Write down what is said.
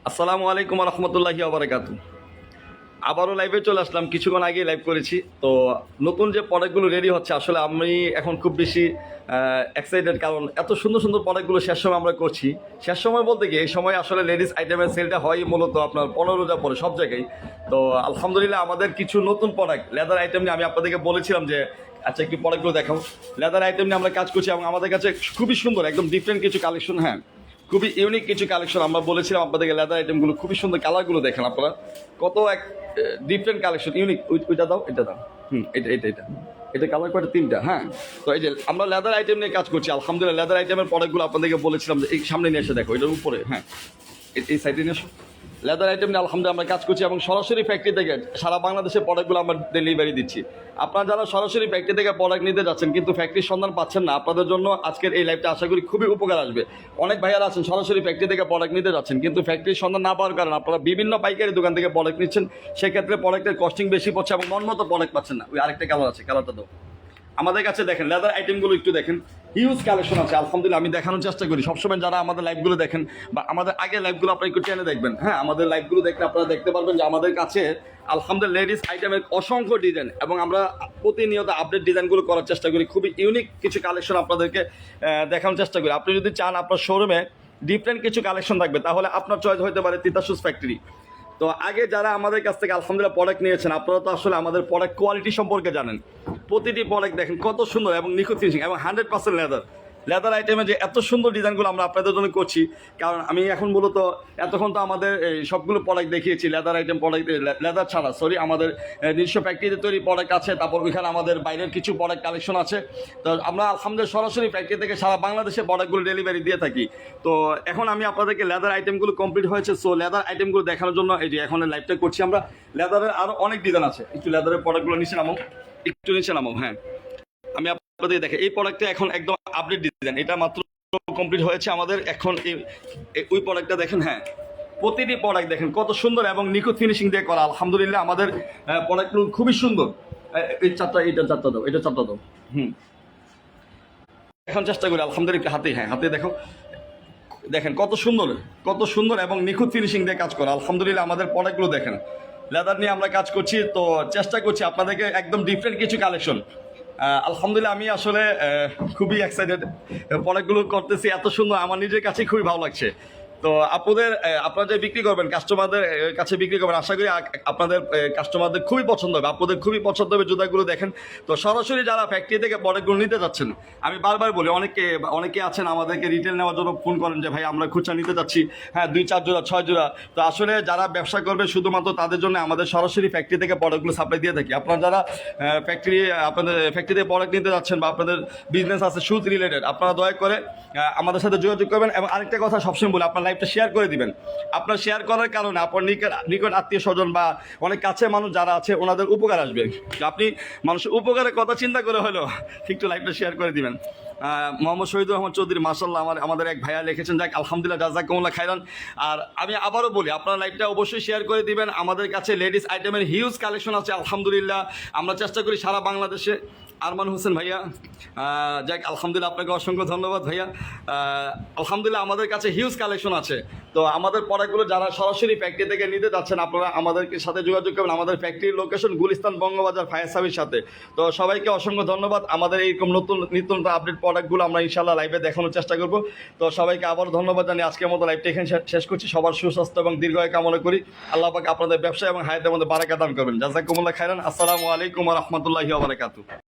আসসালামু আলাইকুম রহমতুল্লাহি আবরাকাতু। আবারও লাইভে চলে আসলাম, কিছুক্ষণ আগে লাইভ করেছি। তো নতুন যে প্রোডাক্টগুলো রেডি হচ্ছে, আসলে আমি এখন খুব বেশি এক্সাইটেড, কারণ এত সুন্দর সুন্দর প্রোডাক্টগুলো শেষ সময় আমরা করছি। শেষ সময় বলতে কি, এই সময় আসলে লেডিস আইটেমের সেলটা হয় মূলত আপনার 15 রোজা পরে সব জায়গায়। তো আলহামদুলিল্লাহ আমাদের কিছু নতুন প্রোডাক্ট লেদার আইটেম নিয়ে আমি আপনাদেরকে বলেছিলাম যে আচ্ছা একটু প্রোডাক্টগুলো দেখাও। লেদার আইটেম নিয়ে আমরা কাজ করছি এবং আমাদের কাছে খুবই সুন্দর একদম ডিফারেন্ট কিছু কালেকশন, হ্যাঁ খুবই ইউনিক কিছু কালেকশন আমরা বলেছিলাম আপনাদেরকে। লেদার আইটেমগুলো খুবই সুন্দর, কালারগুলো দেখেন আপনারা কত এক ডিফারেন্ট কালেকশন, ইউনিক। ওইটা দাও, এটা দাও, এটা কালার কয়টা, তিনটা, হ্যাঁ। তো এই যে আমরা লেদার আইটেম নিয়ে কাজ করছি আলহামদুলিল্লাহ। লেদার আইটেমের প্রোডাক্টগুলো আপনাদেরকে বলেছিলাম যে এই সামনে নিয়ে এসে দেখো, এটার উপরে, হ্যাঁ এই সাইডে নিয়ে এসো। লেদার আইটেম নিয়ে আলহামদুলিল্লাহ আমরা কাজ করছি এবং সরাসরি ফ্যাক্টরি থেকে সারা বাংলাদেশের প্রোডাক্টগুলো আমরা ডেলিভারি দিচ্ছি। আপনারা যারা সরাসরি ফ্যাক্টরি থেকে প্রোডাক্ট নিতে যাচ্ছেন কিন্তু ফ্যাক্টরির সন্ধান পাচ্ছেন না, আপনাদের জন্য আজকের এই লাইভটা আশা করি খুবই উপকার আসবে। অনেক ভাইয়ারা আছেন সরাসরি ফ্যাক্টরি থেকে প্রোডাক্ট নিতে যাচ্ছেন কিন্তু ফ্যাক্টরির সন্ধান না পাওয়ার কারণে আপনারা বিভিন্ন পাইকারি দোকান থেকে প্রোডাক্ট নিচ্ছেন, সেক্ষেত্রে প্রোডাক্টের কস্টিং বেশি পড়ছে এবং মনমতো প্রোডাক্ট পাচ্ছেন না। ওই আরেকটা কালার আছে, কালারটা দাও। আমাদের কাছে দেখেন লেদার আইটেমগুলো একটু দেখেন, হিউজ কালেকশন আছে আলহামদুলিল্লাহ। আমি দেখানোর চেষ্টা করি সবসময়, যারা আমাদের লাইভগুলো দেখেন বা আমাদের আগের লাইভগুলো আপনারা একটু টেনে দেখবেন, হ্যাঁ আমাদের লাইভগুলো দেখলে আপনারা দেখতে পারবেন যে আমাদের কাছে আলহামদুলিল্লাহ লেডিস আইটেমের অসংখ্য ডিজাইন এবং আমরা প্রতিনিয়ত আপডেট ডিজাইনগুলো করার চেষ্টা করি। খুবই ইউনিক কিছু কালেকশন আপনাদেরকে দেখানোর চেষ্টা করি। আপনি যদি চান আপনার শোরুমে ডিফারেন্ট কিছু কালেকশন থাকবে তাহলে আপনার চয়েস হতে পারে তিতাস শুজ ফ্যাক্টরি। তো আগে যারা আমাদের কাছ থেকে আলহামদুলিল্লাহ প্রোডাক্ট নিয়েছেন আপনারা তো আসলে আমাদের প্রোডাক্ট কোয়ালিটি সম্পর্কে জানেন। প্রতিটি প্রোডাক্ট দেখেন কত সুন্দর এবং নিখুঁত ফিনিশিং এবং 100% লেদার আইটেমে যে এত সুন্দর ডিজাইনগুলো আমরা আপনাদের জন্য করছি, কারণ আমি এখন মূলত এতক্ষণ তো আমাদের এই সবগুলো প্রোডাক্ট দেখিয়েছি লেদার আইটেম প্রোডাক্ট, লেদার ছাড়া সরি আমাদের নিজস্ব ফ্যাক্টরিতে তৈরি প্রোডাক্ট আছে, তারপর ওইখানে আমাদের বাইরের কিছু প্রোডাক্ট কালেকশন আছে। তো আমরা আলহামদুলিল্লাহ সরাসরি ফ্যাক্টরি থেকে সারা বাংলাদেশে প্রোডাক্টগুলো ডেলিভারি দিয়ে থাকি। তো এখন আমি আপনাদেরকে লেদার আইটেমগুলো কমপ্লিট হয়েছে, সো লেদার আইটেমগুলো দেখানোর জন্য এই যে এখন লাইভটা করছি আমরা। লেদারের আরও অনেক ডিজাইন আছে, একটু লেদারের প্রোডাক্টগুলো নিচে নামো, একটু নিচে নামো, হ্যাঁ আমি আপনাদের দেখে এই প্রোডাক্টটা এখন একদম আপডেট ডিজাইন, এটা মাত্র কমপ্লিট হয়েছে আমাদের এখন। ওই প্রোডাক্টটা দেখেন, হ্যাঁ প্রতিটি প্রোডাক্ট দেখেন কত সুন্দর এবং নিখুঁত ফিনিশিং দিয়ে করা আলহামদুলিল্লাহ। আমাদের প্রোডাক্টগুলো খুবই সুন্দর। এই চারটা, এটা চারটা দাও, এটা চারটা দাও, এখন চেষ্টা করি আলহামদুলিল্লাহ হাতে, হ্যাঁ হাতে দেখো, দেখেন কত সুন্দর, কত সুন্দর এবং নিখুঁত ফিনিশিং দিয়ে কাজ করা আলহামদুলিল্লাহ। আমাদের প্রোডাক্টগুলো দেখেন, লেদার নিয়ে আমরা কাজ করছি, তো চেষ্টা করছি আপনাদেরকে একদম ডিফারেন্ট কিছু কালেকশন আলহামদুলিল্লাহ। আমি আসলে খুবই এক্সাইটেড, প্রোডাক্টগুলো করতেছি এত সুন্দর, আমার নিজের কাছে খুবই ভালো লাগছে। তো আপনারা যে বিক্রি করবেন কাস্টমারদের কাছে বিক্রি করবেন, আশা করি আপনাদের কাস্টমারদের খুবই পছন্দ হবে, আপনাদের খুবই পছন্দ হবে জুতাগুলো দেখেন। তো সরাসরি যারা ফ্যাক্টরি থেকে প্রোডাক্টগুলো নিতে যাচ্ছেন, আমি বারবার বলি অনেকে আছেন আমাদেরকে রিটেল নেওয়ার জন্য ফোন করেন যে ভাই আমরা খুচরা নিতে যাচ্ছি, হ্যাঁ 2-4 জোড়া 6 জোড়া। তো আসলে যারা ব্যবসা করবে শুধুমাত্র তাদের জন্য আমাদের সরাসরি ফ্যাক্টরি থেকে প্রোডাক্টগুলো সাপ্লাই দিয়ে থাকি। আপনারা যারা আপনাদের ফ্যাক্টরি থেকে প্রোডাক্ট নিতে যাচ্ছেন বা আপনাদের বিজনেস আছে শুজ রিলেটেড, আপনারা দয়া করে আমাদের সাথে যোগাযোগ করবেন। এবং আরেকটা কথা সবসময় বলি, আপনার লাইভটা শেয়ার করে দিবেন। আপনার শেয়ার করার কারণে আপনার নিকট আত্মীয় স্বজন বা অনেক কাছে মানুষ যারা আছে ওনাদের উপকার আসবে। আপনি মানুষের উপকারের কথা চিন্তা করে হলো একটু লাইভটা শেয়ার করে দিবেন। মোহাম্মদ শহীদুর রহমান চৌধুরী মাশাআল্লাহ আমাদের এক ভাইয়া লিখেছেন, যাক আলহামদুলিল্লাহ জাযাকুমুল্লাহ খাইরান। আর আমি আবারও বলি আপনারা লাইভটা অবশ্যই শেয়ার করে দিবেন। আমাদের কাছে লেডিস আইটেমের হিউজ কালেকশন আছে আলহামদুলিল্লাহ। আমরা চেষ্টা করি সারা বাংলাদেশে। আরমান হোসেন ভাইয়া, যাক আলহামদুলিল্লাহ আপনাকে অসংখ্য ধন্যবাদ ভাইয়া। আলহামদুলিল্লাহ আমাদের কাছে হিউজ কালেকশন আছে। তো আমাদের প্রোডাক্টগুলো যারা সরাসরি ফ্যাক্টরি থেকে নিতে যাচ্ছেন আপনারা আমাদেরকে সাথে যোগাযোগ করবেন। আমাদের ফ্যাক্টরির location Gulistan Bangabazar fire service সাথে। তো সবাইকে অসংখ্য ধন্যবাদ। আমাদের এইরকম নিত্য আপডেট প্রোডাক্টগুলো আমরা ইনশাআল্লাহ লাইভে দেখানোর চেষ্টা করব। তো সবাইকে আবারও ধন্যবাদ জানিয়ে আজকের মতো লাইভটা এখানে শেষ করছি। সবার সুস্বাস্থ্য এবং দীর্ঘায়ু কামনা করি। আল্লাহ পাক আপনাদের ব্যবসা এবং হায়াতের মধ্যে বারাকা দান করবেন। জাযাকুমুল্লাহ খাইরান। আসসালামু আলাইকুম ওয়া রাহমাতুল্লাহি ওয়া বারাকাতুহু।